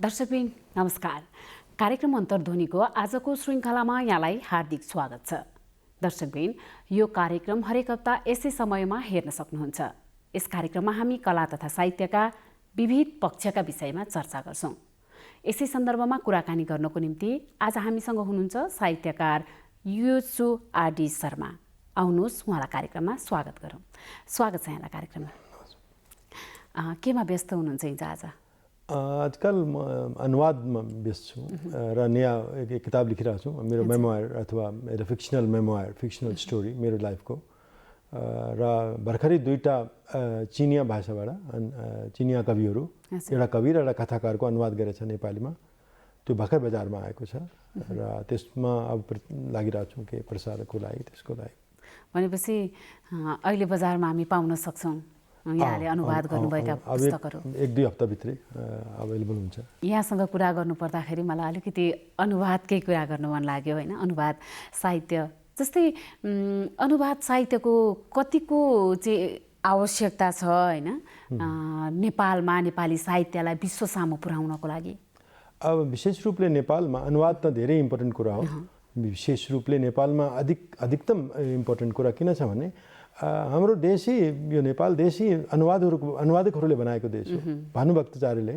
दर्शकबिन नमस्कार। कार्यक्रम अन्तर्ध्वनिको आजको श्रृङ्खलामा यहाँलाई हार्दिक स्वागत छ। दर्शकबिन, यो कार्यक्रम हरेक हप्ता यसै समयमा हेर्न सक्नुहुन्छ। यस कार्यक्रममा हामी कला तथा साहित्यका विविध पक्षका विषयमा चर्चा गर्छौं। यसै सन्दर्भमा कुराकानी गर्नको निम्ति आज हामीसँग हुनुहुन्छ साहित्यकार युसु आरडी शर्मा। आउनुहोस् उहाँलाई कार्यक्रममा स्वागत गरौँ। स्वागत छ यहाँलाई कार्यक्रममा। केमा व्यस्त हुनुहुन्छ हिजो आज? आजकल म अनुवादमा व्यस्त छु र नयाँ एक किताब लेखिरहेको छु। मेरो मेमोयर अथवा मेरो फिक्सनल मेमोयर, फिक्सनल स्टोरी मेरो लाइफको। र भर्खरै दुईटा चिनिया भाषाबाट चिनिया कविहरू, एउटा कवि र एउटा कथाकारको अनुवाद गरेछ नेपालीमा। त्यो भर्खर बजारमा आएको छ र त्यसमा अब लागिरहेको छु के प्रसारको लागि, त्यसको लागि। भनेपछि अहिले बजारमा हामी पाउन सक्छौँ यहाँले अनुवाद गर्नुभएका पुस्तकहरू? एक दुई हप्ताभित्रै अभाइलेबल हुन्छ। यहाँसँग कुरा गर्नुपर्दाखेरि मलाई अलिकति अनुवादकै कुरा गर्नु मन लाग्यो होइन। अनुवाद साहित्य जस्तै अनुवाद साहित्यको कतिको चाहिँ आवश्यकता छ होइन नेपालमा नेपाली साहित्यलाई विश्व सामु पुर्याउनको लागि? अब विशेष रूपले नेपालमा अनुवाद त धेरै इम्पोर्टेन्ट कुरा हो। विशेष रूपले नेपालमा अधिकतम इम्पोर्टेन्ट कुरा किन छ भने हाम्रो देश यो नेपाल देश अनुवादकहरूले बनाएको देश हो। भानुभक्ताचार्यले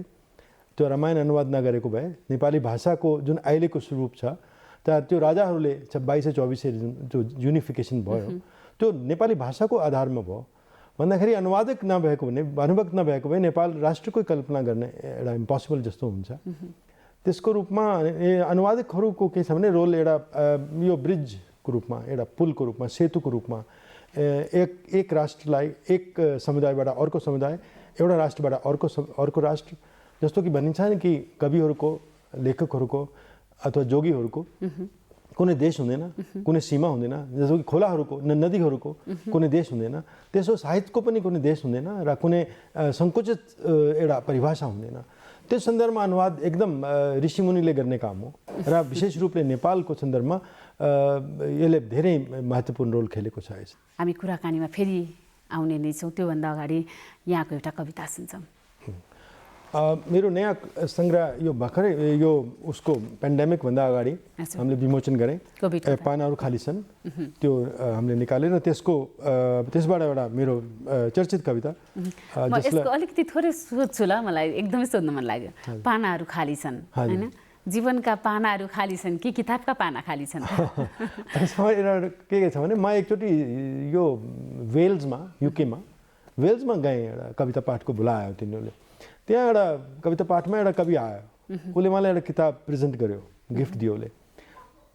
त्यो रामायण अनुवाद नगरेको भए नेपाली भाषाको जुन अहिलेको स्वरूप छ त्यो राजाहरूले 2224 जो युनिफिकेसन भयो त्यो नेपाली भाषाको आधारमा भयो। भन्दाखेरि अनुवादक नभएको भने, भानुभक्त नभएको भए नेपाल राष्ट्रकै कल्पना गर्ने एउटा इम्पोसिबल जस्तो हुन्छ। त्यसको रूपमा अनुवादकहरूको के छ भने रोल एउटा यो ब्रिजको रूपमा, एउटा पुलको रूपमा, सेतुको रूपमा एक राष्ट्रलाई एक समुदायबाट अर्को समुदाय, एउटा राष्ट्रबाट अर्को राष्ट्र, जस्तो कि भनिन्छ नि कि कविहरूको, लेखकहरूको अथवा जोगीहरूको कुनै देश हुँदैन, कुनै सीमा हुँदैन। जस्तो कि खोलाहरूको, नदीहरूको कुनै देश हुँदैन, त्यसो साहित्यको पनि कुनै देश हुँदैन र कुनै सङ्कुचित एउटा परिभाषा हुँदैन। त्यो सन्दर्भमा अनुवाद एकदम ऋषिमुनिले गर्ने काम हो र विशेष रूपले नेपालको सन्दर्भमा यसले धेरै महत्त्वपूर्ण रोल खेलेको छ। हामी कुराकानीमा फेरि आउने नै छौँ। त्योभन्दा अगाडि यहाँको एउटा कविता सुन्छौँ। मेरो नयाँ सङ्ग्रह यो भर्खरै यो उसको पेन्डेमिकभन्दा अगाडि हामीले विमोचन गरेँ। पानाहरू खाली छन्, त्यो हामीले निकालेर त्यसबाट एउटा मेरो चर्चित कविता। यसको अलिकति थोरै सोध्छु ल, मलाई एकदमै सोध्न मन लाग्यो। पानाहरू खाली छन् होइन, जीवनका पानाहरू खाली छन् कि किताबका पाना खाली छन्? यसमा के छ भने म एकचोटि यो वेल्समा, युकेमा वेल्समा गएँ। एउटा कविता पाठको बोलायो तिनीहरूले। त्यहाँ एउटा कविता पाठमा एउटा कवि आयो, उसले मलाई एउटा किताब प्रेजेन्ट गर्यो, गिफ्ट दियो उसले।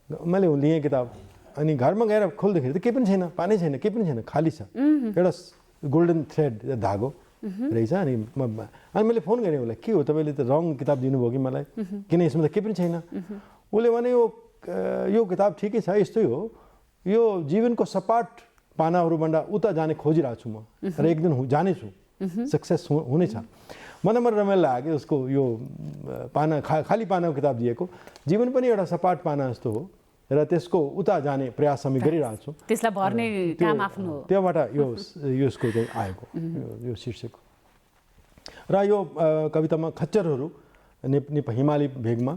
मैले लिएँ किताब, अनि घरमा गएर खोल्दाखेरि त केही पनि छैन, पानी छैन, केही पनि छैन, खाली छ। एउटा गोल्डन थ्रेड धागो रहेछ। अनि मैले फोन गरेँ उसलाई, के हो तपाईँले त रङ किताब दिनुभयो कि मलाई, किन यसमा त केही पनि छैन? उसले भने यो किताब ठिकै छ, यस्तै हो, यो जीवनको सपाट पानाहरूबाट उता जाने खोजिरहेको छु म र एक दिन जानेछु, सक्सेस हुनेछ। मलाई रमाइलो लाग्यो उसको यो पाना, खाली पानाको किताब दिएको। जीवन पनि एउटा सपाट पाना जस्तो हो र त्यसको उता जाने प्रयास हामी गरिरहेको छौँ। त्यसलाई भर्ने काम आफ्नो हो। त्योबाट यसको चाहिँ आएको यो शीर्षक। र यो कवितामा खच्चरहरू हिमाली भेगमा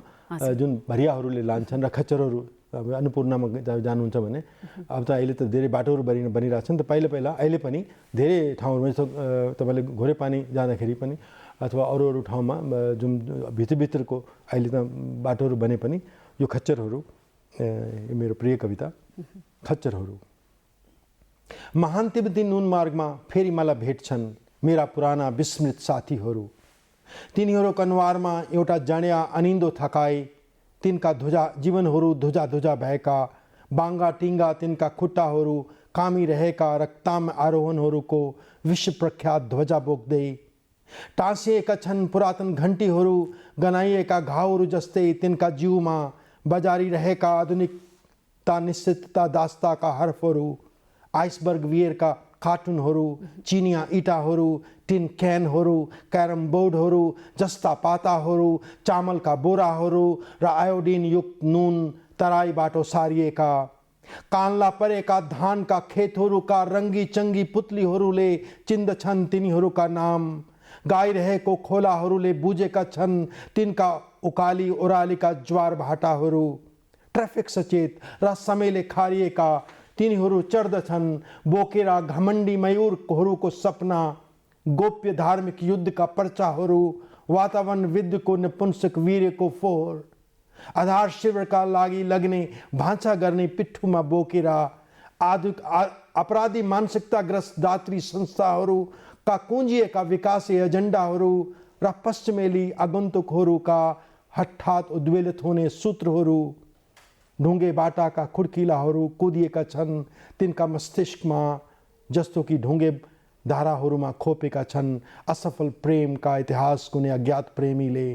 जुन भरियाहरूले लान्छन् र खच्चरहरू अन्नपूर्णमा जानुहुन्छ भने अब त अहिले त धेरै बाटोहरू बनिरहेछन्। त पहिला अहिले पनि धेरै ठाउँहरूमा तपाईँले घोरे पानी जाँदाखेरि पनि अथवा अरू ठाउँमा जुन भित्रको अहिले त बाटोहरू बने पनि यो खच्चरहरू मेरो प्रिय कविता। खच्चरहरू। महान तिब्बती नुन मार्गमा फेरि मलाई भेट्छन् मेरा पुराना विस्मृत साथीहरू। तिनीहरू कनवारमा एउटा जड्या अनिन्दो थकाई, तिनका जीवनहरू धुजा भएका, बाङ्गा टिङ्गा तिनका खुट्टाहरू कामी रहेका रक्ताम आरोहणहरूको विश्व प्रख्यात ध्वजा बोक्दै, टाँसिएका छन् पुरातन घन्टीहरू, गनाइएका घाउहरू जस्तै तिनका जिउमा बजारी रहेका आधुनिकता निश्चितता दास्ताका हर्फहरू, आइसबर्ग बियरका कार्टुनहरू, चिनिया इँटाहरू, टिन क्यानहरू, क्यारम बोर्डहरू जस्ता पाताहरू, चामलका बोराहरू र आयोडिन युक्त नुन तराईबाट सारिएका, कान्ला परेका धानका खेतहरूका रङ्गी चङ्गी पुतलीहरूले चिन्दछन् तिनीहरूका नाम। गाइरहेको खोलाहरूले बुझेका छन् तिनका उकाली ओह्रालीका ज्वार भाटाहरू, ट्राफिक सचेत र समयले खारिएका तिनीहरू चढ्दछन् बोकेर घमण्डी मयूरहरूको सपना, गोप्य धार्मिक युद्धका पर्चाहरू, वातावरणविदको नपुंसक वीर्यको फोहोर, आधार शिविरका लागि लग्ने भान्सा गर्ने पिठ्ठुमा बोकेर अपराधी मानसिकताग्रस्त दात्री संस्थाहरूका कुँजिएका विकासे एजेन्डाहरू र पश्चिमेली आगन्तुकहरूका हठात उद्वेलित हुने सूत्रहरू, ढुङ्गे बाटाका खुड्किलाहरू कुदिएका छन् तिनका मस्तिष्कमा, जस्तो कि ढुङ्गे धाराहरूमा खोपेका छन् असफल प्रेमका इतिहास कुनै अज्ञात प्रेमीले।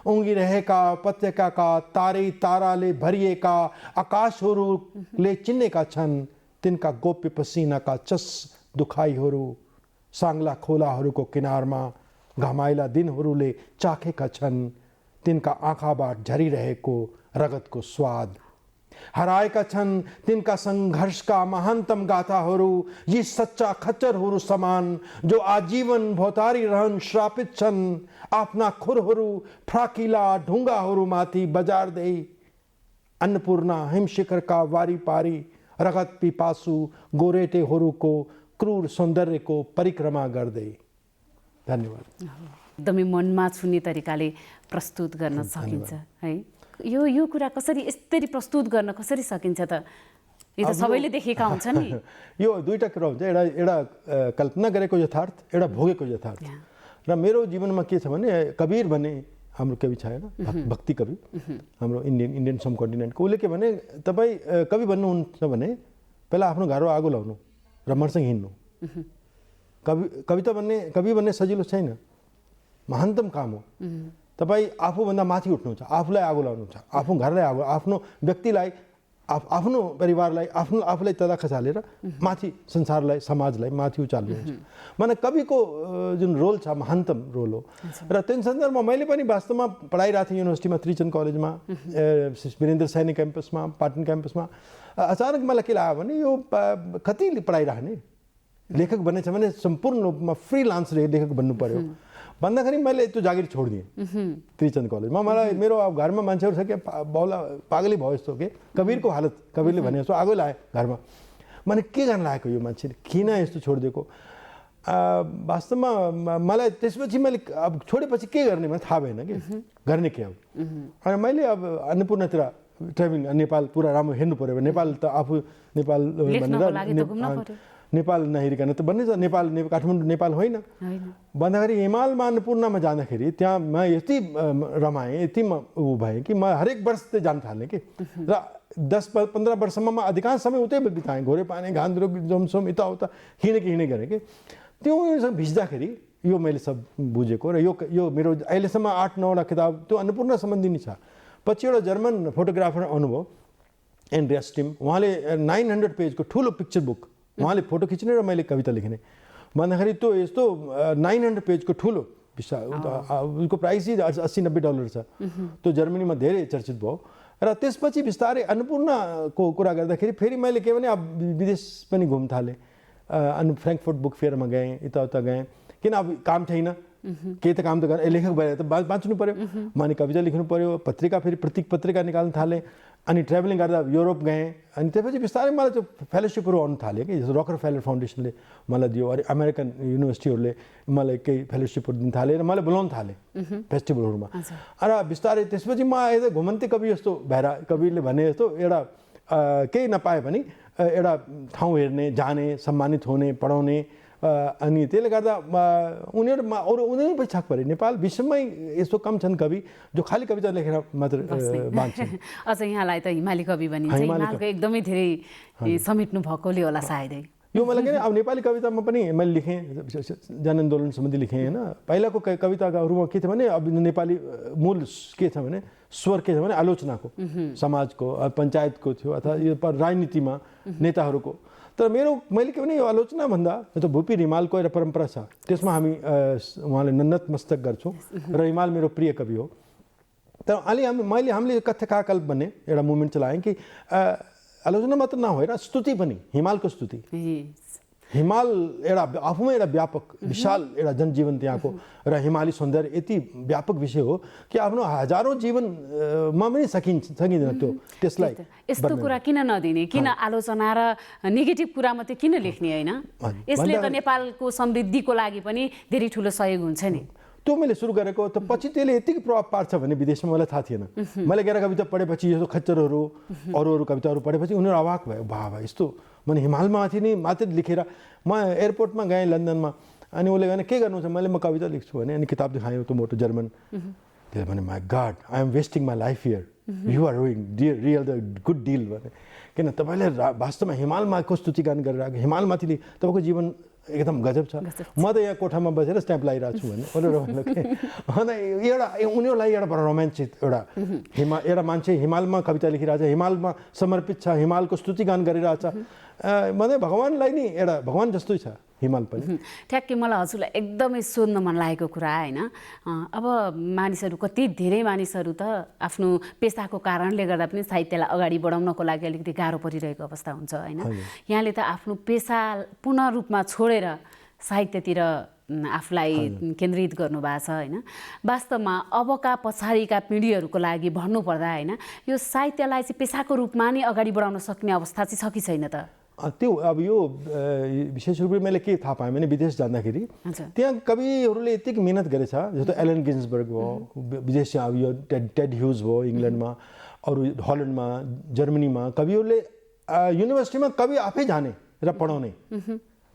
उङ्गिरहेका उपत्यकाका तारै ताराले भरिएका आकाशहरूले चिन्नेका छन् तिनका गोप्य पसिनाका चस दुखाइहरू, साङ्ला खोलाहरूको किनारमा घमाइला दिनहरूले चाखेका छन् तिनका आँखाबाट झरिरहेको रगतको स्वाद। हराएका छन् तिनका सङ्घर्षका महानतम गाथाहरू, यी सच्चा खच्चरहरू समान जो आजीवन भौतारी रहन श्रापित छन् आफ्ना खुरहरू फ्राकिला ढुङ्गाहरूमाथि बजार्दै, अन्नपूर्णा हिमशिखरका वारिपारी रगत पिपासु गोरेटेहरूको क्रूर सौन्दर्यको परिक्रमा गर्दै। धन्यवाद। एकदमै मनमा छुने तरिकाले प्रस्तुत गर्न सकिन्छ है। यो कुरा कसरी यसरी प्रस्तुत गर्न कसरी सकिन्छ त? यो त सबैले देखेका हुन्छन् नि। यो दुईटा कुरा हुन्छ, एउटा कल्पना गरेको यथार्थ, एउटा भोगेको यथार्थ। र मेरो जीवनमा के छ भने कबीर भन्ने हाम्रो कवि छ होइन, भक्ति कवि हाम्रो इन्डियन सबकन्टिनेन्टको, उसले के भने तपाईँ कवि बन्नुहुन्छ भने पहिला आफ्नो घर आगो लाउनु र मर्सँग हिँड्नु। कवि बन्ने सजिलो छैन, महानतम काम हो। तपाईँ आफूभन्दा माथि उठ्नुहुन्छ, आफूलाई आगो लाउनुहुन्छ, आफ्नो घरलाई आगो, आफ्नो व्यक्तिलाई, आफ्नो परिवारलाई, आफूलाई तल खसालेर माथि संसारलाई समाजलाई माथि उचाल्नुहुन्छ। माने कविको जुन रोल छ महानतम रोल हो। र त्यस सन्दर्भमा मैले पनि वास्तवमा पढाइरहेको थिएँ युनिभर्सिटीमा, त्रिचन्द्र कलेजमा, वीरेन्द्र सैनिक क्याम्पसमा, पाटन क्याम्पसमा। अचानक मलाई के लाग्यो भने यो कति पढाइराख्ने, लेखक बनेछ भने सम्पूर्ण रूपमा फ्रीलान्स लेखक बन्नु पर्यो भन्दाखेरि मैले त्यो जागिर छोडिदिएँ त्रिचन्द्र कलेजमा। मलाई मेरो अब घरमा मान्छेहरू छ कि बाउला पागलै भयो जस्तो के, कबीरको हालत, कबीरले भने जस्तो आगो लायो घरमा। मैले के गर्न लागेको यो मान्छेले, किन यस्तो छोडिदिएको? वास्तवमा मलाई त्यसपछि मैले अब छोडेपछि के गर्ने मलाई थाहा भएन कि गर्ने के अब। अनि मैले अब अन्नपूर्णतिर ट्राभलिङ, नेपाल पुरा राम्रो हेर्नु पऱ्यो भने नेपाल त आफू नेपाल भनेर नेपाल नहेरिकन त बन्ने छ, नेपाल काठमाडौँ नेपाल होइन भन्दाखेरि हिमालमा अन्नपूर्णमा जाँदाखेरि त्यहाँ म यति रमाएँ, यति म ऊ भएँ कि म हरेक वर्ष चाहिँ जान थालेँ कि। र 10-15 वर्षमा म अधिकांश समय उतै बिताएँ, घोरे पानी घान्द्रुक जोमसोम यताउता हिँडे गरेँ कि। त्यो भिज्दाखेरि यो मैले सब बुझेको। र यो मेरो अहिलेसम्म 8-9वटा किताब त्यो अन्नपूर्ण सम्बन्धी नै छ। पछि एउटा जर्मन फोटोग्राफर अनुभव एन्ड्रियास टिम, उहाँले 900 पेजको ठुलो पिक्चर बुक, उहाँले फोटो खिच्ने र मैले कविता लेख्ने भन्दाखेरि त्यो यस्तो 900 पेजको ठुलो उसको प्राइस $80-90 छ। त्यो जर्मनीमा धेरै चर्चित भयो। र त्यसपछि बिस्तारै अन्नपूर्णको कुरा गर्दाखेरि फेरि मैले के भने अब विदेश पनि घुम्न थालेँ। फ्र्याङ्कफर्ट बुक फेयरमा गएँ, यताउता गएँ, किन अब काम छैन, केही त काम त गरेँ, लेखक भएर त बाँच्नु पऱ्यो। मैले कविता लेख्नु पऱ्यो, पत्रिका फेरि प्रत्येक पत्रिका निकाल्न थालेँ। अनि ट्राभलिङ गर्दा युरोप गएँ। अनि त्यसपछि बिस्तारै मलाई त्यो फेलोसिपहरू आउनु थाल्यो कि, जस्तो रकर फेलर फाउन्डेसनले मलाई दियो, अनि अमेरिकन युनिभर्सिटीहरूले मलाई केही फेलोसिपहरू दिन थाले र मलाई बोलाउन थाले फेस्टिभलहरूमा। र बिस्तारै त्यसपछि म एज घुमन्ते कवि जस्तो भएर, कविले भने जस्तो एउटा केही नपाए पनि एउटा ठाउँ हेर्ने, जाने, सम्मानित हुने, पढाउने। अनि त्यसले गर्दा उनीहरू पनि छक परे। नेपाल विश्वमै यस्तो कम छन् कवि जो खाली कविता लेखेर मात्र बाँच्छन्। अझ यहाँलाई त हिमाली कवि भनिन्छ, हिमालको एकदमै धेरै समेट्नु भएकोले होला सायदै। यो मलाई के अब नेपाली कवितामा पनि मैले लेखेँ, जनआन्दोलन सम्बन्धी लेखेँ होइन। पहिलाको कविताहरूमा के थियो भने अब नेपाली मूल के छ भने स्वर के छ भने आलोचनाको, समाजको, पञ्चायतको थियो अथवा यो राजनीतिमा नेताहरूको। तर मैले के भने यो आलोचना भन्दा त भुपी रिमालको एउटा परम्परा छ, त्यसमा हामी उहाँले नतमस्तक गर्छौँ र रिमाल मेरो प्रिय कवि हो। तर हामीले कथ्यकाकल्प भन्ने एउटा मुभमेन्ट चलायौँ कि आलोचना मात्र नभएर स्तुति पनि, हिमालको स्तुति। हिमाल एउटा आफूमै एउटा व्यापक विशाल एउटा जनजीवन त्यहाँको र हिमाली सौन्दर्य यति व्यापक विषय हो कि आफ्नो हजारौँ जीवनमा पनि सकिँदैन त्यो त्यसलाई यस्तो कुरा किन नदिने, किन आलोचना र नेगेटिभ कुरा मात्रै किन लेख्ने होइन? यसले त नेपालको समृद्धिको लागि पनि धेरै ठुलो सहयोग हुन्छ नि। त्यो मैले सुरु गरेको त पछि त्यसले यतिकै प्रभाव पार्छ भन्ने विदेशमा मलाई थाहा थिएन। मैले गएर कविता पढेपछि यस्तो खच्चरहरू अरू कविताहरू पढेपछि उनीहरू अवाक भयो, बाबा यस्तो मैले हिमालमाथि नै मात्रै लेखेर म एयरपोर्टमा गएँ लन्डनमा अनि उसले भने के गर्नुहुन्छ, मैले म कविता लेख्छु भने अनि किताब देखाएँ त्यो मोटो जर्मन। त्यसले भने my god I am wasting my life here, you are doing real the good deal भने। किन तपाईँले वास्तवमा हिमालमाको स्तुतिगान गरिरहेको, हिमालमाथिले तपाईँको जीवन एकदम गजब छ। म त यहाँ कोठामा बसेर स्ट्याम्प लगाइरहेको छु भने उनीहरू अन्त एउटा उनीहरूलाई एउटा बडा रोमान्चित एउटा मान्छे हिमालमा कविता लेखिरहेछ, हिमालमा समर्पित छ, हिमालको स्तुतिगान गरिरहेछ भने भगवान्लाई नि एउटा भगवान् जस्तै छ हिमाल पनि। ठ्याक्कै मलाई हजुरलाई एकदमै सोध्न मन लागेको कुरा होइन। अब मानिसहरू कति धेरै मानिसहरू त आफ्नो पेसाको कारणले गर्दा पनि साहित्यलाई अगाडि बढाउनको लागि अलिकति गाह्रो परिरहेको अवस्था हुन्छ होइन। यहाँले त आफ्नो पेसा पूर्ण रूपमा छोडेर साहित्यतिर आफूलाई केन्द्रित गर्नुभएको छ होइन। वास्तवमा अबका पछाडिका पिँढीहरूको लागि भन्नुपर्दा होइन यो साहित्यलाई चाहिँ पेसाको रूपमा नै अगाडि बढाउन सक्ने अवस्था चाहिँ छ कि छैन त? त्यो अब यो विशेष रूपले मैले के थाहा पाएँ भने विदेश जाँदाखेरि त्यहाँ कविहरूले यतिकै मिहिनेत गरेछ। जस्तो एलन गिन्सबर्ग भयो विदेश, अब यो टेड ह्युज भयो इङ्ल्यान्डमा, अरू हल्यान्डमा, जर्मनीमा कविहरूले युनिभर्सिटीमा कवि आफै जाने र पढाउने।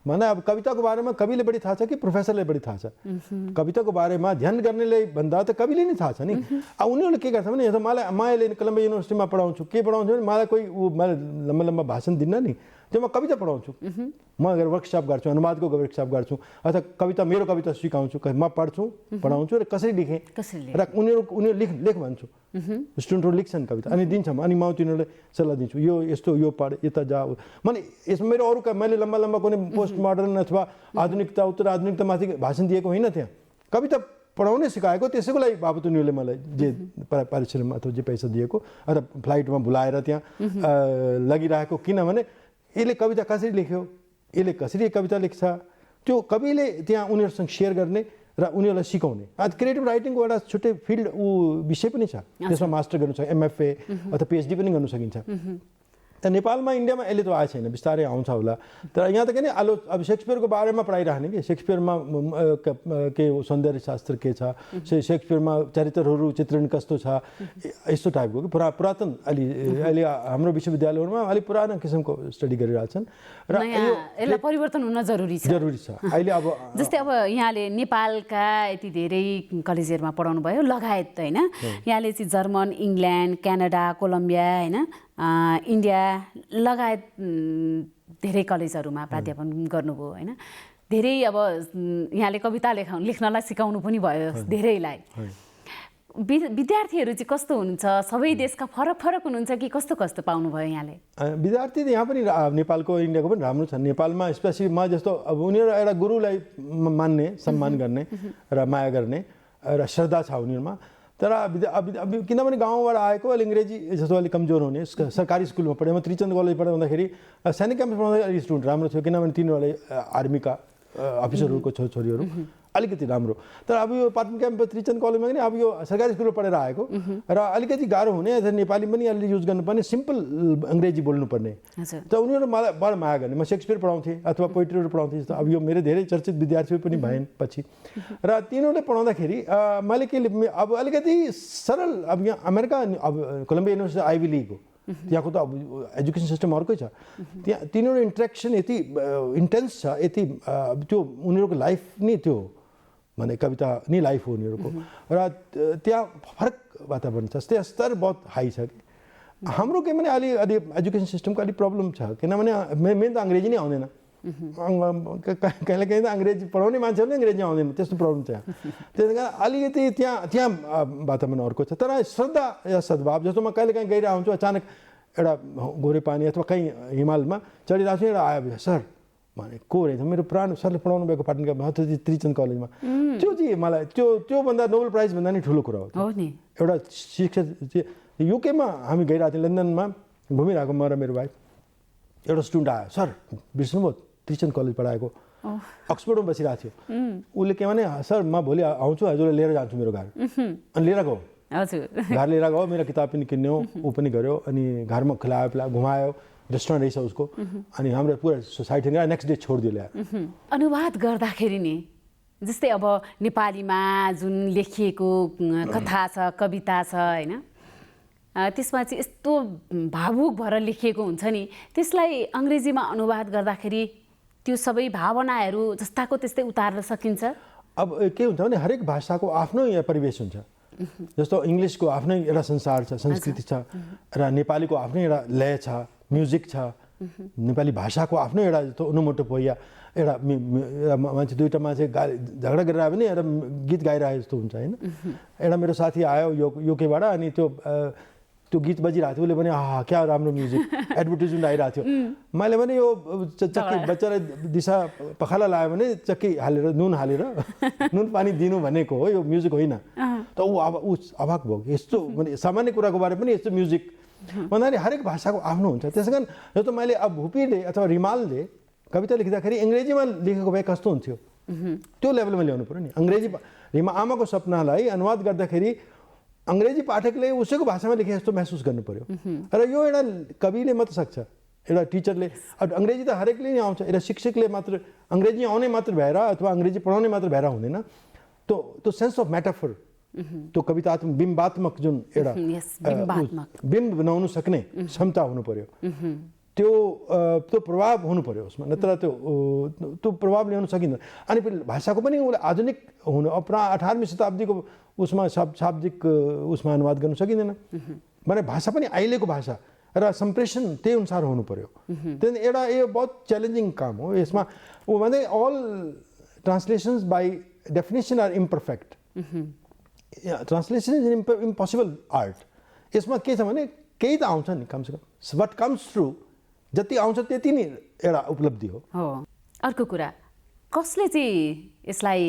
भन्दा अब कविताको बारेमा कविले बढी थाहा छ कि प्रोफेसरले बढी थाहा छ? कविताको बारेमा ध्यान गर्नेले भन्दा त कविले नै थाहा छ नि। अब उनीहरूले के गर्छ भने मैले कलम्बिया युनिभर्सिटीमा पढाउँछु, के पढाउँछु भने मलाई कोही मैले लम्बा लम्बा भाषण दिन्न नि, त्यो म कविता पढाउँछु। म अगर वर्कसप गर्छु, अनुवादको वर्कसप गर्छु अथवा कविता मेरो कविता सिकाउँछु, म पढ्छु पढाउँछु र कसरी लेखेँ र उनीहरू लेख भन्छु। स्टुडेन्टहरू लेख्छन् कविता अनि दिन्छौँ अनि म तिनीहरूलाई सल्लाह दिन्छु, यो यस्तो यो पढ यता जा। मैले यसमा मेरो अरू मैले लम्बा लम्बा कुनै पोस्ट मोडर्न अथवा आधुनिकता उत्तर आधुनिकतामाथि भाषण दिएको होइन, त्यहाँ कविता पढाउनै सिकाएको। त्यसैको लागि बाबु उनीहरूले मलाई जे परिश्रम अथवा जे पैसा दिएको अथवा फ्लाइटमा बोलाएर त्यहाँ लगिरहेको, किनभने यसले कविता कसरी लेख्यो, यसले कसरी कविता लेख्छ, त्यो कविले त्यहाँ उनीहरूसँग सेयर गर्ने र उनीहरूलाई सिकाउने। क्रिएटिभ राइटिङको एउटा छुट्टै फिल्ड विषय पनि छ, त्यसमा मास्टर गर्नु सक्छ, MFA अथवा PhD पनि गर्नु सकिन्छ। त नेपालमा इन्डियामा अहिले त आएको छैन, बिस्तारै आउँछ होला। तर यहाँ त के नि अब सेक्सपियरको बारेमा पढाइराख्ने कि सेक्सपियरमा के सौन्दर्य शास्त्र के छ, सेक्सपियरमा चरित्रहरू चित्रण कस्तो छ, यस्तो टाइपको कि पुरातन अहिले हाम्रो विश्वविद्यालयहरूमा अलिक पुरानो किसिमको स्टडी गरिरहेछन् र यसलाई परिवर्तन हुन जरुरी छ। अहिले अब जस्तै अब यहाँले नेपालका यति धेरै कलेजहरूमा पढाउनु भयो लगायत होइन, यहाँले चाहिँ जर्मन, इङ्ल्यान्ड, क्यानाडा, कोलम्बिया होइन, इन्डिया लगायत धेरै कलेजहरूमा प्राध्यापन गर्नुभयो होइन। धेरै अब यहाँले कविता लेख्नलाई सिकाउनु पनि भयो धेरैलाई। विद्यार्थीहरू चाहिँ कस्तो हुनुहुन्छ? सबै देशका फरक फरक हुनुहुन्छ कि कस्तो कस्तो पाउनुभयो यहाँले? विद्यार्थी त यहाँ पनि नेपालको इन्डियाको पनि राम्रो छ। नेपालमा स्पेसली म जस्तो अब उनीहरू एउटा गुरुलाई मान्ने, सम्मान गर्ने र माया गर्ने र श्रद्धा छ उनीहरूमा। तर अब किनभने गाउँबाट आएको अलि अङ्ग्रेजी जस्तो अलिक कमजोर हुने, सरकारी स्कुलमा पढेँ म, त्रिचन्द्र कलेज पढाउँदाखेरि सैनिक क्याम्पस पढाउँदा अलिक स्टुडेन्ट राम्रो थियो, किनभने तिनीहरूले आर्मीका अफिसरहरूको छोरीहरू अलिकति राम्रो। तर अब यो पाटन क्याम्पस त्रिचन्द्र कलेजमा पनि अब यो सरकारी स्कुलमा पढेर आएको र अलिकति गाह्रो हुने, नेपाली पनि अलि युज गर्नुपर्ने, सिम्पल अङ्ग्रेजी बोल्नुपर्ने। त उनीहरू मलाई बडा माया गर्ने। म सेक्सपियर पढाउँथेँ अथवा पोइट्रीहरू पढाउँथेँ। जस्तो अब यो मेरो धेरै चर्चित विद्यार्थीहरू पनि भएन पछि। र तिनीहरूले पढाउँदाखेरि मैले के अब अलिकति सरल, अब यहाँ अमेरिका अब कोलम्बिया युनिभर्सिटी आइभी लिग हो, त्यहाँको त अब एजुकेसन सिस्टम अर्कै छ। त्यहाँ तिनीहरू इन्ट्रेक्सन यति इन्टेन्स छ, यति त्यो उनीहरूको लाइफ नै त्यो माने कविता नै लाइफ हो उनीहरूको। र त्यहाँ फरक वातावरण छ, त्यहाँ स्तर बहुत हाई छ। हाम्रो के भने अलि एजुकेसन सिस्टमको अलिक प्रब्लम छ, किनभने मेन त अङ्ग्रेजी नै आउँदैन। कहिले कहीँ त अङ्ग्रेजी पढाउने मान्छेहरू नै अङ्ग्रेजी आउँदैन, त्यस्तो प्रब्लम छ। त्यस कारण अलिकति त्यहाँ वातावरण अर्को छ। तर श्रद्धा या सद्भाव, जस्तो म कहिले काहीँ गइरहेको हुन्छु, अचानक एउटा गोरे पानी अथवा कहीँ हिमालमा चढिरहेको छु, एउटा आयो, सर भने को रहेछ, मेरो पुरानो सरले पढाउनु भएको पाटन क्याम्पस त्रिचन्द्र कलेजमा। त्यो चाहिँ मलाई त्योभन्दा नोबेल प्राइज भन्दा नि ठुलो कुरा हो नि। एउटा शिक्षा युकेमा हामी गइरहेको थियौँ, लन्डनमा घुमिरहेको म र मेरो भाइ, एउटा स्टुडेन्ट आयो, सर बिर्स्नुभयो क्रिस्चियन कलेज पढाएको अक्सफोर्डमा बसिरहेको थियो उसले के भने सर म भोलि आउँछु हजुरलाई लिएर जान्छु मेरो घर अनि लिएर गयो हजुर घर लिएर गयो मेरो किताब पनि किन्यो ऊ पनि गर्यो अनि घरमा खुलायो पिलायो घुमायो रेस्टुरेन्ट रहेछ उसको अनि हाम्रो पुरा सोसाइटी नेक्स्ट डे छोडिदियो ल्याएर अनुवाद गर्दाखेरि नि जस्तै अब नेपालीमा जुन लेखिएको कथा छ कविता छ होइन त्यसमा चाहिँ यस्तो भावुक भएर लेखिएको हुन्छ नि त्यसलाई अङ्ग्रेजीमा अनुवाद गर्दाखेरि त्यो सबै भावनाहरू जस्ताको त्यस्तै उतार्न सकिन्छ अब के हुन्छ भने हरेक भाषाको आफ्नो परिवेश हुन्छ जस्तो इङ्ग्लिसको आफ्नै एउटा संसार छ संस्कृति छ र नेपालीको आफ्नै एउटा लय छ म्युजिक छ नेपाली भाषाको आफ्नो एउटा जस्तो उनमोटो पोइया एउटा मान्छे दुईवटा मान्छे झगडा गरेर आयो भने एउटा गीत गाइरहेको जस्तो हुन्छ होइन एउटा मेरो साथी आयो युकेबाट अनि त्यो गीत बजिरहेको थियो उसले भने क्या राम्रो म्युजिक एडभर्टिजमेन्ट आइरहेको थियो मैले भने यो चक्की बच्चालाई दिशा पखाला लायो भने चक्की हालेर नुन हालेर नुन पानी दिनु भनेको हो यो म्युजिक होइन त ऊ अभाग भयो यस्तो भने सामान्य कुराको बारे पनि यस्तो म्युजिक भन्दाखेरि हरेक भाषाको आफ्नो हुन्छ त्यसै कारण जस्तो मैले अब भुपीले अथवा रिमालले कविता लेख्दाखेरि अङ्ग्रेजीमा लेखेको भए कस्तो हुन्थ्यो त्यो लेभलमा ल्याउनु पऱ्यो नि अङ्ग्रेजी आमाको सपनालाई अनुवाद गर्दाखेरि अङ्ग्रेजी पाठकले उसैको भाषामा लेखे जस्तो महसुस गर्नु पर्यो र यो एउटा कविले मात्र सक्छ एउटा टिचरले अब अङ्ग्रेजी त हरेकले नै आउँछ एउटा शिक्षकले मात्र अङ्ग्रेजी आउने मात्र भएर अथवा अङ्ग्रेजी पढाउने मात्र भएर हुँदैन त्यो सेन्स अफ मेटाफर त्यो कवितात्मक बिम्बात्मक जुन एउटा बिम्ब बनाउनु सक्ने क्षमता हुनु पर्यो त्यो प्रभाव हुनु पर्यो उसमा नत्र त्यो प्रभाव ल्याउन सकिँदैन अनि फेरि भाषाको पनि उसले आधुनिक हुनु 18वीं शताब्दीको उसमा शाब्दिक उसमा अनुवाद गर्न सकिँदैन भने भाषा पनि अहिलेको भाषा र सम्प्रेषण त्यही अनुसार हुनु पर्यो त्यहाँदेखि एउटा यो बहुत च्यालेन्जिङ काम हो यसमा भने all translations by definition are imperfect translation is impossible art यसमा के छ भने केही त आउँछ नि कमसेकम वाट कम्स थ्रु जति आउँछ त्यति नै एउटा उपलब्धि हो अर्को कुरा कसले चाहिँ यसलाई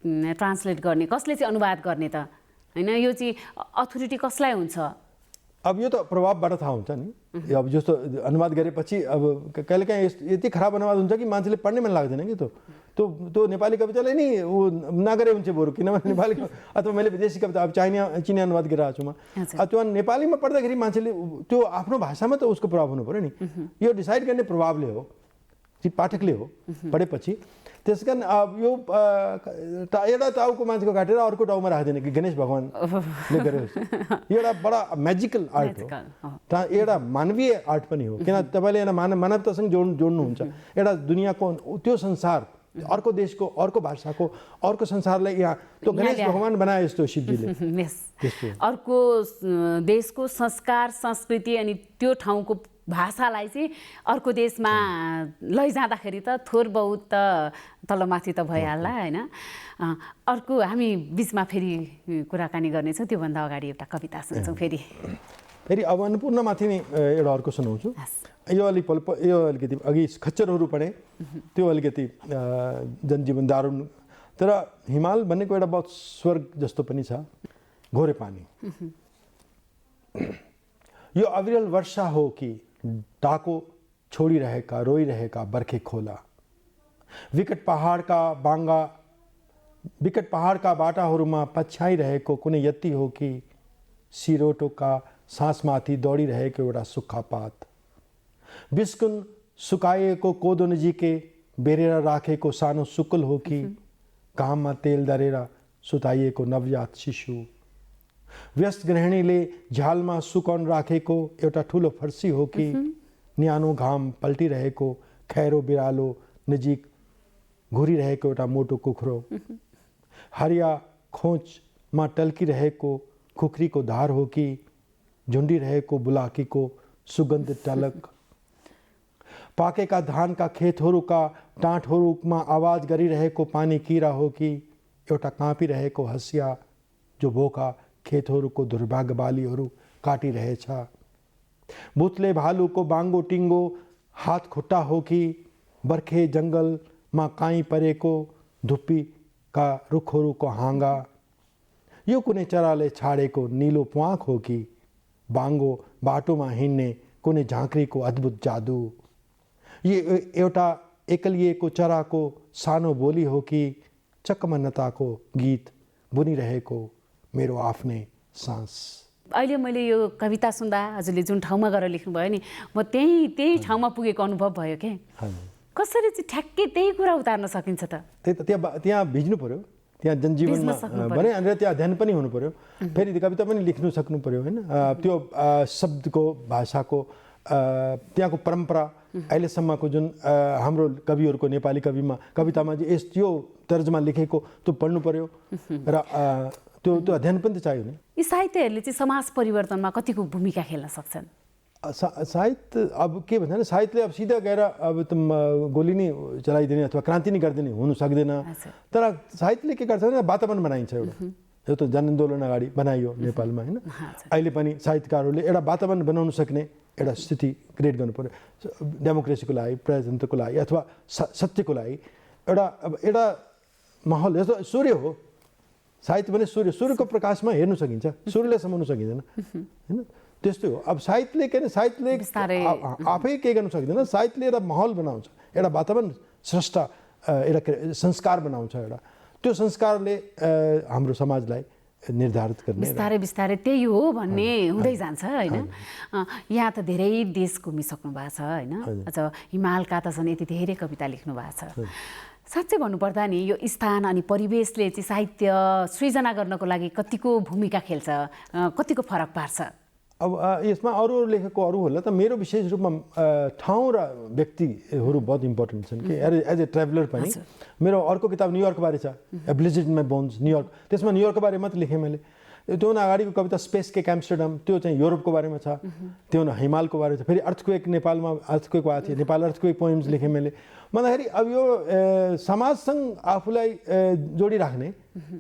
ट्रान्सलेट गर्ने कसले चाहिँ अनुवाद गर्ने त होइन यो चाहिँ अथोरिटी कसलाई हुन्छ अब यो त प्रभावबाट थाहा हुन्छ नि अब जस्तो अनुवाद गरेपछि अब कहिलेकाहीँ यति खराब अनुवाद हुन्छ कि मान्छेले पढ्नै मन लाग्दैन कि त्यो नेपाली कवितालाई नि ऊ नगरे हुन्छ बरु किनभने नेपाली अथवा मैले विदेशी कविता अब चिनिया अनुवाद गरिरहेको छु म त्यो नेपालीमा पढ्दाखेरि मान्छेले त्यो आफ्नो भाषामा त उसको प्रभाव हुनु पऱ्यो नि यो डिसाइड गर्ने प्रभावले हो पाठकले हो पढेपछि त्यस कारण अब यो एउटा टाउको मान्छेको काटेर अर्को टाउमा राख्दैन कि गणेश भगवान्ले गरे यो एउटा बडा म्याजिकल आर्ट हो एउटा मानवीय आर्ट पनि हो किन तपाईँले एउटा मानवतासँग जोड्नुहुन्छ एउटा दुनियाँको त्यो संसार अर्को देशको अर्को भाषाको अर्को संसारलाई यहाँ त्यो गणेश भगवान बनाए जस्तो शिवजीले अर्को देशको संस्कार संस्कृति अनि त्यो ठाउँको भाषालाई चाहिँ अर्को देशमा लैजाँदाखेरि त थोर बहुत त तलमाथि त भइहाल्ला होइन अर्को हामी बिचमा फेरि कुराकानी गर्नेछौँ त्योभन्दा अगाडि एउटा कविता सुन्छौँ फेरि अब अन्नपूर्णमाथि नै एउटा अर्को सुनाउँछु यो अलिकति अघि खच्चरहरू पढेँ त्यो अलिकति जनजीवन दारुण तर हिमाल भनेको एउटा बहुत स्वर्ग जस्तो पनि छ घोरे पानी यो अविरल वर्षा हो कि डाको छोडिरहेका रोइरहेका बर्खे खोला विकट पहाडका बाटाहरूमा पछ्याइरहेको कुनै यति हो कि सिरोटोका सासमाथि दौडिरहेको एउटा सुक्खा पात बिस्कुन सुकाइएको कोदो नजिकै बेरेर राखेको सानो सुकुल हो कि घाममा तेल दरेर सुताइएको नवजात शिशु व्यस्त गृहिणीले झ्यालमा सुकाउन राखेको एउटा ठुलो फर्सी हो कि न्यानो घाम पल्टिरहेको खैरो बिरालो नजिक घुरिरहेको एउटा मोटो कुखुरो हरिया खोचमा टल्किरहेको खुख्रीको धार हो कि झुन्डिरहेको बुलाकीको सुगन्ध टलक पाकेका धानका खेतहरूका टाँटहरूमा आवाज गरिरहेको पानी किरा हो कि एउटा काँपिरहेको हँसिया जो भोका खेतहरूको दुर्भाग्य बालीहरू काटिरहेछ भुत्ले भालुको बाङ्गो टिङ्गो हात खुट्टा हो कि बर्खे जङ्गलमा काहीँ परेको धुप्पीका रुखहरूको हाँगा यो कुनै चराले छाडेको निलो प्वाँख हो कि बाङ्गो बाटोमा हिँड्ने कुनै झाँक्रीको अद्भुत जादु यो एउटा एकलिएको चराको सानो बोली हो कि चकमन्नताको गीत बुनिरहेको मेरो आफ्नै सास। अहिले मैले यो कविता सुन्दा हजुरले जुन ठाउँमा गएर लेख्नुभयो नि म त्यही ठाउँमा पुगेको अनुभव भयो के। कसरी चाहिँ ठ्याक्कै त्यही कुरा उतार्न सकिन्छ त? त्यही त त्यहाँ भिज्नु पर्यो, त्यहाँ जनजीवनमा भने अनि त्यहाँ अध्ययन पनि हुनु पर्यो, फेरि कविता पनि लेख्नु सक्नु पर्यो होइन। त्यो शब्दको भाषाको त्यहाँको परम्परा अहिलेसम्मको जुन हाम्रो कविहरूको नेपाली कवितामा चाहिँ यो तर्जमा लेखेको त्यो पढ्नु पर्यो र त्यो अध्ययन पनि त चाहियो नि। यी साहित्यहरूले चाहिँ समाज परिवर्तनमा कतिको भूमिका खेल्न सक्छन्? साहित्य अब के भन्छ भने साहित्यले अब सिधा गएर अब गोली नै चलाइदिने अथवा क्रान्ति नै गरिदिने हुनु सक्दैन। तर साहित्यले के गर्छ भने वातावरण बनाइन्छ एउटा। यो त जनआन्दोलन अगाडि बनाइयो नेपालमा होइन। अहिले पनि साहित्यकारहरूले एउटा वातावरण बनाउन सक्ने एउटा स्थिति क्रिएट गर्नु पर्यो डेमोक्रेसीको लागि, प्रजातन्त्रको लागि अथवा सत्यको लागि। एउटा माहौल जस्तो सूर्य हो, साहित्य भने सूर्यको प्रकाशमा हेर्नु सकिन्छ, सूर्यलाई समाउनु सकिँदैन होइन। त्यस्तै हो अब साहित्यले के साहित्यले आफै केही गर्नु सक्दैन, साहित्यले एउटा माहौल बनाउँछ, एउटा वातावरण स्रष्टा एउटा संस्कार बनाउँछ। एउटा त्यो संस्कारले हाम्रो समाजलाई निर्धारित गर्ने बिस्तारै त्यही हो भन्ने हुँदै जान्छ होइन। यहाँ त धेरै देश घुमिसक्नु भएको छ होइन। अझ हिमालका त झन् यति धेरै कविता लेख्नु भएको छ। साँच्चै भन्नुपर्दा नि यो स्थान अनि परिवेशले चाहिँ साहित्य सृजना गर्नको लागि कतिको भूमिका खेल्छ, कतिको फरक पार्छ? अब यसमा अरू लेखेको अरू होला त मेरो विशेष रूपमा ठाउँ र व्यक्तिहरू बहुत इम्पोर्टेन्ट छन् कि एज ए ट्राभलर पनि। मेरो अर्को किताब न्युयोर्कको बारे छ, ए ब्लिजड इन माई बोन्स न्युयोर्क। त्यसमा न्युयोर्कको बारे मात्र लेखेँ मैले। त्योभन्दा अगाडिको कविता स्पेस केक एम्स्टरडम त्यो चाहिँ युरोपको बारेमा छ। त्योभन्दा हिमालको बारे छ। फेरि अर्थक्वेक नेपालमा अर्थक्वेक आएको थियो, नेपाल अर्थक्वेक पोइम्स लेखेँ मैले। भन्दाखेरि अब यो समाजसँग आफूलाई जोडिराख्ने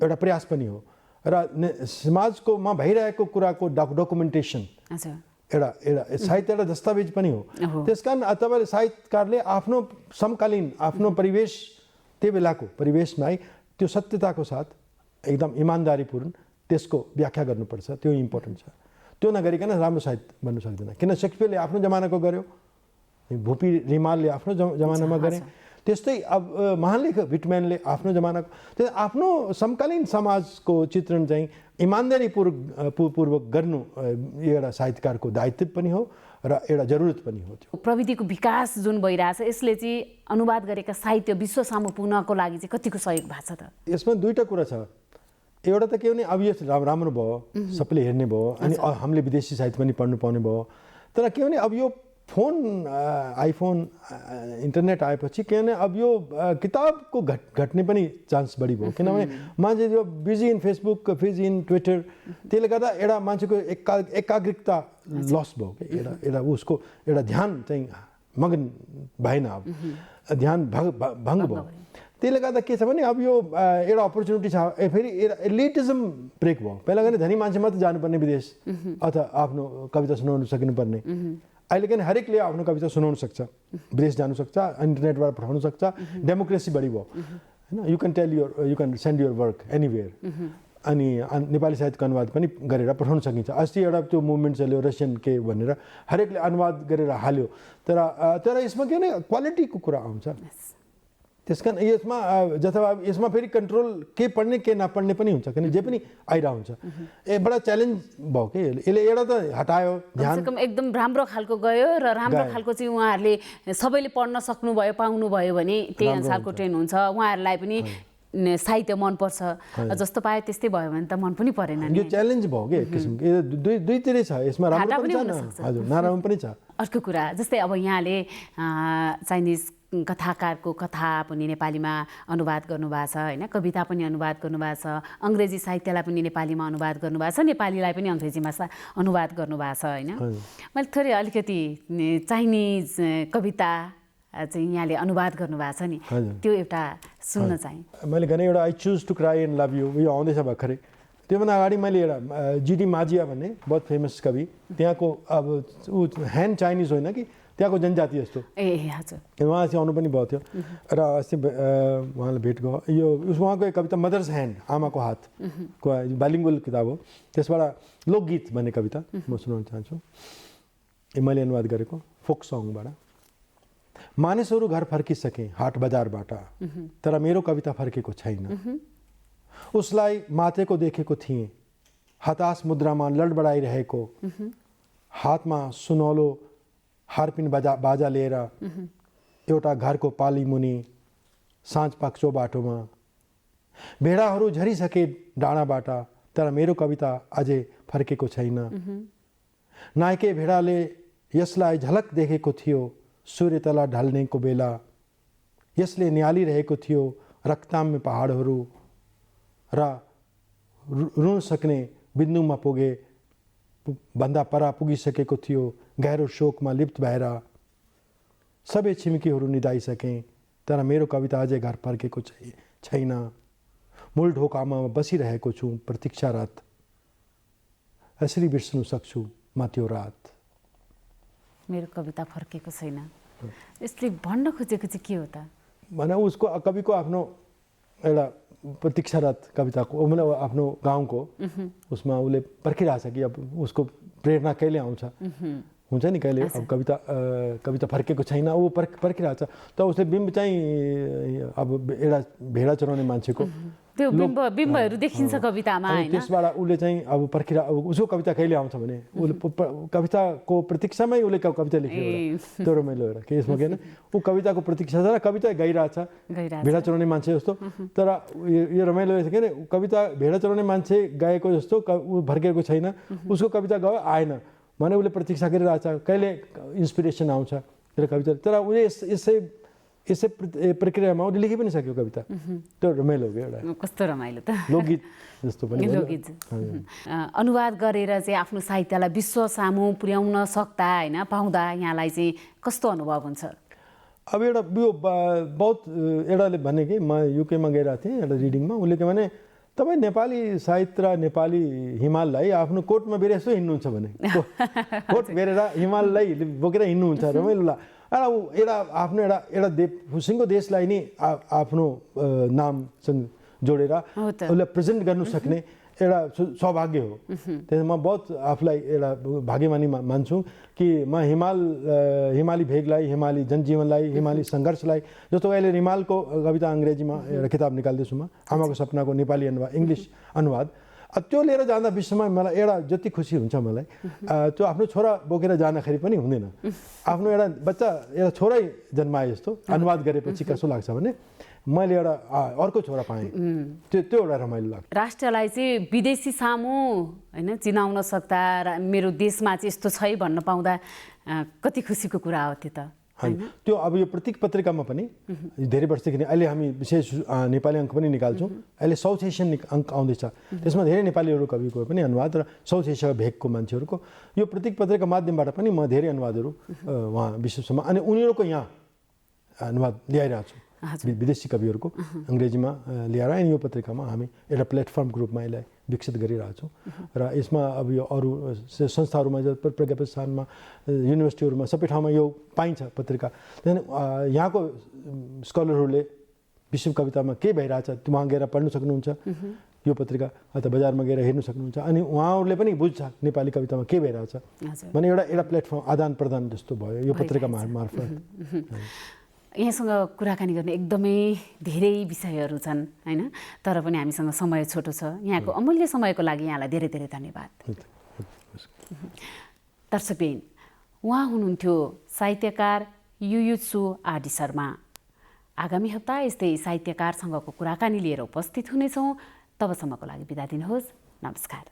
एउटा प्रयास पनि हो र समाजकोमा भइरहेको कुराको डकुमेन्टेसन एउटा साहित्य एउटा दस्तावेज पनि हो। त्यसकारण तपाईँले साहित्यकारले आफ्नो समकालीन आफ्नो परिवेश त्यो बेलाको परिवेशमा त्यो सत्यताको साथ एकदम इमान्दारीपूर्ण त्यसको व्याख्या गर्नुपर्छ। त्यो इम्पोर्टेन्ट छ। त्यो नगरिकन राम्रो साहित्य बन्नु सक्दैन। किन सेक्सपियरले आफ्नो जमानाको गर्यो, भुपी रिमालले आफ्नो जमानामा गरे, त्यस्तै अब महान लेखक विटम्यानले आफ्नो जमानाको त्यो आफ्नो समकालीन समाजको चित्रण चाहिँ इमान्दारीपूर्वक गर्नु एउटा साहित्यकारको दायित्व पनि हो र एउटा जरुरत पनि हो। त्यो प्रविधिको विकास जुन भइरहेछ यसले चाहिँ अनुवाद गरेका साहित्य विश्व सामु पुग्नको लागि चाहिँ कतिको सहयोग भएको छ त? यसमा दुईवटा कुरा छ। एउटा त के भने अब यो राम्रो भयो, सबैले हेर्ने भयो, अनि हामीले विदेशी साहित्य पनि पढ्नु पाउने भयो। तर के भने अब यो फोन आइफोन इन्टरनेट आएपछि के भने अब यो किताबको घट्ने पनि चान्स बढी भयो। किनभने मान्छे जो busy in Facebook, busy in Twitter, त्यसले गर्दा एउटा मान्छेको एकाग्रता लस भयो क्या। एउटा उसको एउटा ध्यान चाहिँ मगन भएन, अब ध्यान भङ्ग भयो। त्यसले गर्दा के छ भने अब यो एउटा अपर्च्युनिटी छ। फेरि एलिटिजम ब्रेक भयो। पहिला गर्ने धनी मान्छे मात्रै जानुपर्ने विदेश अथवा आफ्नो कविता सुनाउनु सक्नुपर्ने। अहिले किन हरेकले आफ्नो कविता सुनाउन सक्छ, विदेश जानु सक्छ, इन्टरनेटबाट पठाउन सक्छ, डेमोक्रेसी बढी भयो होइन। You can send your work anywhere. अनि नेपाली साहित्यको अनुवाद पनि गरेर पठाउन सकिन्छ। अस्ति एउटा त्यो मुभमेन्ट चल्यो रसियन के भनेर, हरेकले अनुवाद गरेर हाल्यो। तर यसमा के भने क्वालिटीको कुरा आउँछ। त्यसकारण यसमा फेरि कन्ट्रोल के पढ्ने के नपढ्ने पनि हुन्छ, किन जे पनि आइरहेको हुन्छ। बडा च्यालेन्ज भयो कि यसले एउटा त हटायो ध्यान, एकदम राम्रो खालको गयो र राम्रो खालको चाहिँ उहाँहरूले सबैले पढ्न सक्नुभयो पाउनुभयो भने त्यही अनुसारको ट्रेन हुन्छ। उहाँहरूलाई पनि साहित्य मनपर्छ, जस्तो पायो त्यस्तै भयो भने त मन पनि परेन। यो च्यालेन्ज भयो कि एक किसिमको। दुईतिरै छ, यसमा राम्रो पनि छ हजुर, नराम्रो पनि छ। अर्को कुरा जस्तै अब यहाँले चाइनिज कथाकारको कथा पनि नेपालीमा अनुवाद गर्नुभएको छ होइन, कविता पनि अनुवाद गर्नुभएको छ, अङ्ग्रेजी साहित्यलाई पनि नेपालीमा अनुवाद गर्नुभएको छ, नेपालीलाई पनि अङ्ग्रेजीमा अनुवाद गर्नुभएको छ होइन। मैले थोरै अलिकति चाइनिज कविता चाहिँ यहाँले अनुवाद गर्नुभएको छ नि, त्यो एउटा सुन्न चाहेँ। मैले भने एउटा I choose to cry and love you, यो आउँदैछ भर्खरै। त्योभन्दा अगाडि मैले एउटा जिडी माजिया भन्ने बहुत फेमस कवि, त्यहाँको अब ऊ ह्यान्ड चाइनिज होइन कि त्यहाँको जनजाति जस्तो, ए हजुर, उहाँ चाहिँ आउनु पनि भएको थियो र अस्ति उहाँलाई भेट भयो। यो उहाँको एक कविता मदर्स ह्यान्ड, आमाको हातको बाइलिङ्गुअल किताब हो। त्यसबाट लोकगीत भन्ने कविता म सुनाउन चाहन्छु। मैले अनुवाद गरेको फोक सङबाट। मानिसहरू घर फर्किसके हाट बजारबाट, तर मेरो कविता फर्केको छैन। उसलाई मातेको देखेको थिएँ, हताश मुद्रामा लडबडाइरहेको, हातमा सुनौलो हार्पिन बाजा लिएर एउटा घरको पाली मुनि साँझ पाक्चो बाटोमा। भेडाहरू झरिसके डाँडाबाट, तर मेरो कविता अझै फर्केको छैन। नायके भेडाले यसलाई झलक देखेको थियो सूर्यतला ढल्नेको बेला। यसले निहालिरहेको थियो रक्ताम्य पहाडहरू र रुन सक्ने बिन्दुमा पुगे भन्दा परा पुगिसकेको थियो गहिरो शोकमा लिप्त भएर। सबै छिमेकीहरू निदाइसके, तर मेरो कविता अझै घर फर्केको छैन। मूल ढोकामा बसिरहेको छु प्रतीक्षारत, यसरी बिर्सनु सक्छु म त्यो रात। मेरो कविता फर्केको छैन, यसले भन्न खोजेको चाहिँ के हो त? भने उसको कविको आफ्नो एउटा प्रतीक्षारत कविताको मतलब आफ्नो गाउँको उसमा उसले पर्खिरहेछ कि अब उसको प्रेरणा कहिले आउँछ, हुन्छ नि कहिले। अब कविता फर्केको छैन, ऊ पर्खिरहेछ। त उसले बिम्ब चाहिँ अब एउटा भेडा चराउने मान्छेको त्यो बिम्बहरू देखिन्छ कवितामा हैन। त्यसबाट उसले चाहिँ अब अब उसको कविता कहिले आउँछ भने उसले कविताको प्रतीक्षामै उसले कविता लेख्यो। त्यो रमाइलो एउटा के यसमा के ऊ कविताको प्रतीक्षा छ र कविता गाइरहेछ भेडा चराउने मान्छे जस्तो। तर यो रमाइलो के अरे कविता भेडा चराउने मान्छे गाएको जस्तो ऊ फर्केको छैन, उसको कविता गयो आएन भने उसले प्रतीक्षा गरिरहेछ कहिले इन्सपिरेसन आउँछ मेरो कविता। तर उसले यसै प्रक्रियामा उसले लेखि पनि सक्यो कविता। त्यो रमाइलो हो एउटा, कस्तो रमाइलो त, लोकगीत जस्तो पनि। लोकगीत अनुवाद गरेर चाहिँ आफ्नो साहित्यलाई विश्व सामु पुर्याउन सक्दा होइन पाउँदा यहाँलाई चाहिँ कस्तो अनुभव हुन्छ? अब एउटा यो बहुत एउटाले भने कि म युकेमा गइरहेको थिएँ एउटा रिडिङमा, उसले के भने तपाईँ नेपाली साहित्य र नेपाली हिमाललाई आफ्नो कोटमा बेरेर यसो हिँड्नुहुन्छ भने, कोट बेरेर हिमाललाई बोकेर हिँड्नुहुन्छ रमाइलो। एउटा आफ्नो एउटा खुसीको देशलाई नि आफ्नो नामसँग जोडेर उसलाई प्रेजेन्ट गर्नु सक्ने एउटा सौभाग्य हो। त्यसमा म बहुत आफूलाई एउटा भाग्यमानी मान्छु कि म हिमाली भेगलाई, हिमाली जनजीवनलाई, हिमाली सङ्घर्षलाई, जस्तो अहिले रिमालको कविता अङ्ग्रेजीमा एउटा किताब निकाल्दैछु म, आमाको सपनाको नेपाली अनुवाद इङ्ग्लिस अनुवाद। त्यो लिएर जाँदा विश्वमा मलाई एउटा जति खुसी हुन्छ मलाई त्यो आफ्नो छोरा बोकेर जाँदाखेरि पनि हुँदैन। आफ्नो एउटा बच्चा एउटा छोरै जन्माए जस्तो अनुवाद गरेपछि कस्तो लाग्छ भने मैले एउटा अर्को छोरा पाएँ, त्यो एउटा रमाइलो लाग्छ। राष्ट्रलाई चाहिँ विदेशी सामु होइन चिनाउन सक्दा र मेरो देशमा चाहिँ यस्तो छै भन्न पाउँदा कति खुसीको कुरा हो त्यो त। त्यो अब यो प्रत्येक पत्रिकामा पनि धेरै वर्षदेखि अहिले हामी विशेष नेपाली अङ्क पनि निकाल्छौँ। अहिले साउथ एसियन अङ्क आउँदैछ, त्यसमा धेरै नेपालीहरू कविको पनि अनुवाद र साउथ एसिया भेगको मान्छेहरूको यो प्रत्येक पत्रिका माध्यमबाट पनि म धेरै अनुवादहरू उहाँ विश्वसम्म अनि उनीहरूको यहाँ अनुवाद ल्याइरहेको छु विदेशी कविहरूको अङ्ग्रेजीमा ल्याएर अनि यो पत्रिकामा हामी एउटा प्लेटफर्मको रूपमा यसलाई विकसित गरिरहेछौँ। र यसमा अब यो अरू संस्थाहरूमा प्रज्ञा प्रतिष्ठानमा युनिभर्सिटीहरूमा सबै ठाउँमा यो पाइन्छ पत्रिका। त्यहाँदेखि यहाँको स्कलरहरूले विश्व कवितामा के भइरहेछ त्यो वहाँ गएर पढ्नु सक्नुहुन्छ, यो पत्रिका अथवा बजारमा गएर हेर्नु सक्नुहुन्छ। अनि उहाँहरूले पनि बुझ्छ नेपाली कवितामा के भइरहेछ भने एउटा प्लेटफर्म आदान प्रदान जस्तो भयो यो पत्रिका मार्फत। यहाँसँग कुराकानी गर्ने एकदमै धेरै विषयहरू छन् होइन, तर पनि हामीसँग समय छोटो छ। यहाँको अमूल्य समयको लागि यहाँलाई धेरै धेरै धन्यवाद। दर्शकबिन, उहाँ हुनुहुन्थ्यो साहित्यकार युयुत्सु आर डी शर्मा। आगामी हप्ता यस्तै साहित्यकारसँगको कुराकानी लिएर उपस्थित हुनेछौँ। तबसम्मको लागि बिदा दिनुहोस्। नमस्कार।